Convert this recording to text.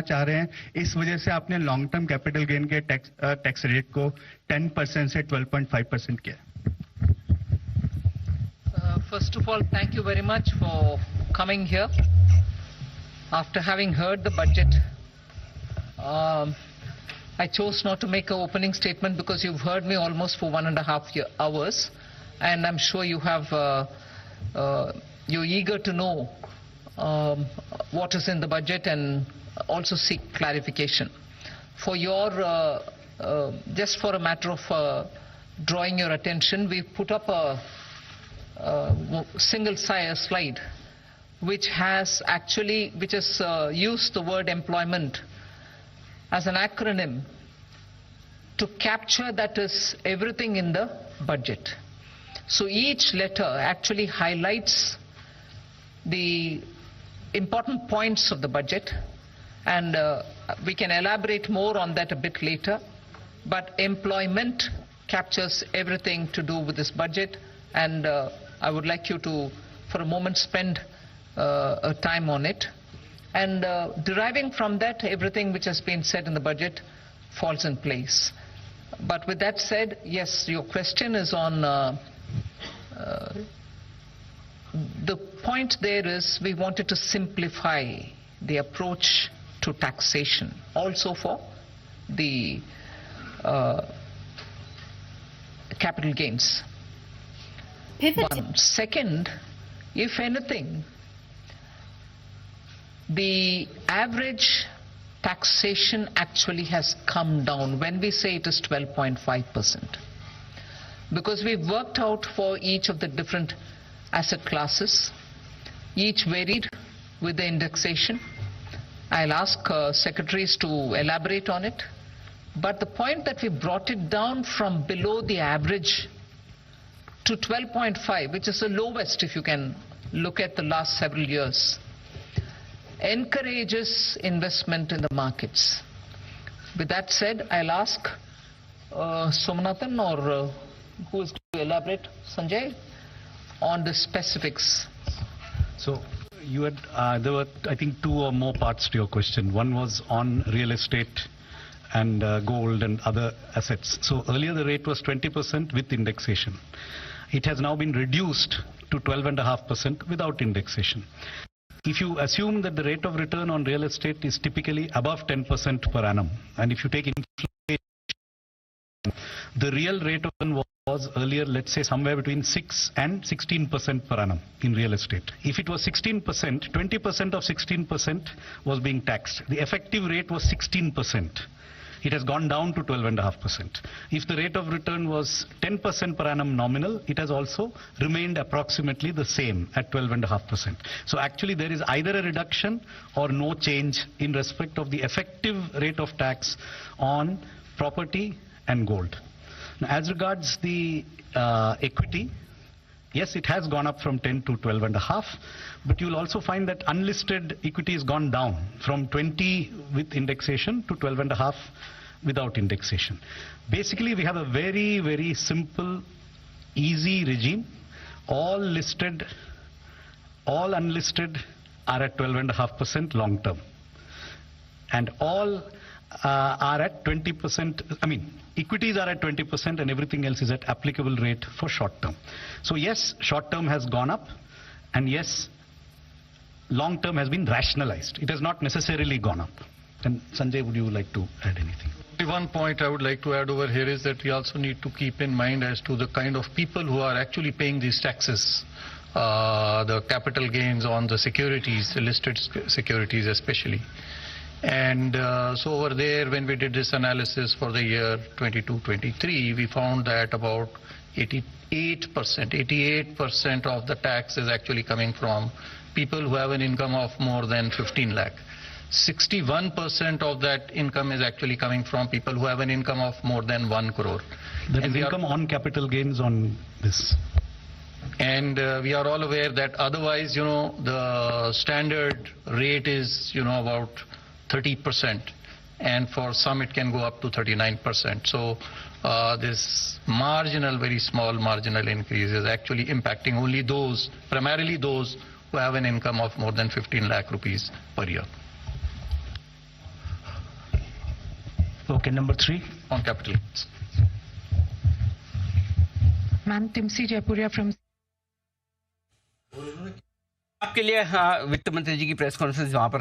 चाह रहे हैं, इस वजह से आपने लॉन्ग टर्म कैपिटल गेन के टैक्स रेट को 10% से 12.5% किया? First of all, thank you very much for coming here. After having heard the budget, I chose not to make an opening statement because you've heard me almost for 1.5 hours, and I'm sure you have, you're eager to know what is in the budget and also seek clarification. For your, just for a matter of drawing your attention, we put up a single slide which has used the word employment as an acronym to capture that is everything in the budget. So each letter actually highlights the important points of the budget, and we can elaborate more on that a bit later, but employment captures everything to do with this budget, and I would like you to for a moment spend time on it, and deriving from that everything which has been said in the budget falls in place. But with that said, yes, your question is on the point there is we wanted to simplify the approach to taxation also for the capital gains. One. Second, if anything, the average taxation actually has come down when we say it is 12.5%, because we've worked out for each of the different asset classes, each varied with the indexation. I'll ask secretaries to elaborate on it, but the point that we brought it down from below the average to 12.5, which is the lowest if you can look at the last several years, encourages investment in the markets. With that said, I'll ask Somanathan or who is going to elaborate, Sanjay, on the specifics. So you had, there were I think 2 or more parts to your question. One was on real estate and gold and other assets. So earlier the rate was 20% with indexation. It has now been reduced to 12.5% without indexation. If you assume that the rate of return on real estate is typically above 10% per annum, and if you take inflation, the real rate of return was earlier, let's say, somewhere between 6 and 16% per annum in real estate. If it was 16%, 20% of 16% was being taxed. The effective rate was 16%. It has gone down to 12.5%. If the rate of return was 10% per annum nominal, it has also remained approximately the same at 12.5%. So actually there is either a reduction or no change in respect of the effective rate of tax on property and gold. Now, as regards the equity, yes, it has gone up from 10 to 12.5, but you'll also find that unlisted equity has gone down from 20 with indexation to 12.5 without indexation. Basically, we have a very, very simple, easy regime. All listed, all unlisted are at 12.5% long term, and all are at 20%, I mean, equities are at 20% and everything else is at applicable rate for short term. So yes, short term has gone up, and yes, long term has been rationalized. It has not necessarily gone up. And Sanjay, would you like to add anything? One point I would like to add over here is that we also need to keep in mind as to the kind of people who are actually paying these taxes, the capital gains on the securities, the listed securities especially. And so over there, when we did this analysis for the year 22-23, we found that about 88% of the tax is actually coming from people who have an income of more than 15 lakh. 61% of that income is actually coming from people who have an income of more than 1 crore. That is income on capital gains on this. And we are all aware that otherwise, you know, the standard rate is, you know, about 30%, and for some it can go up to 39%. So this marginal, very small marginal increase is actually impacting only those, primarily those who have an income of more than 15 lakh rupees per year. Okay, number 3. on capital gains. Ma'am, Timsi Jaipuria from आपके लिए वित्त मंत्री जी की press conference वहां पर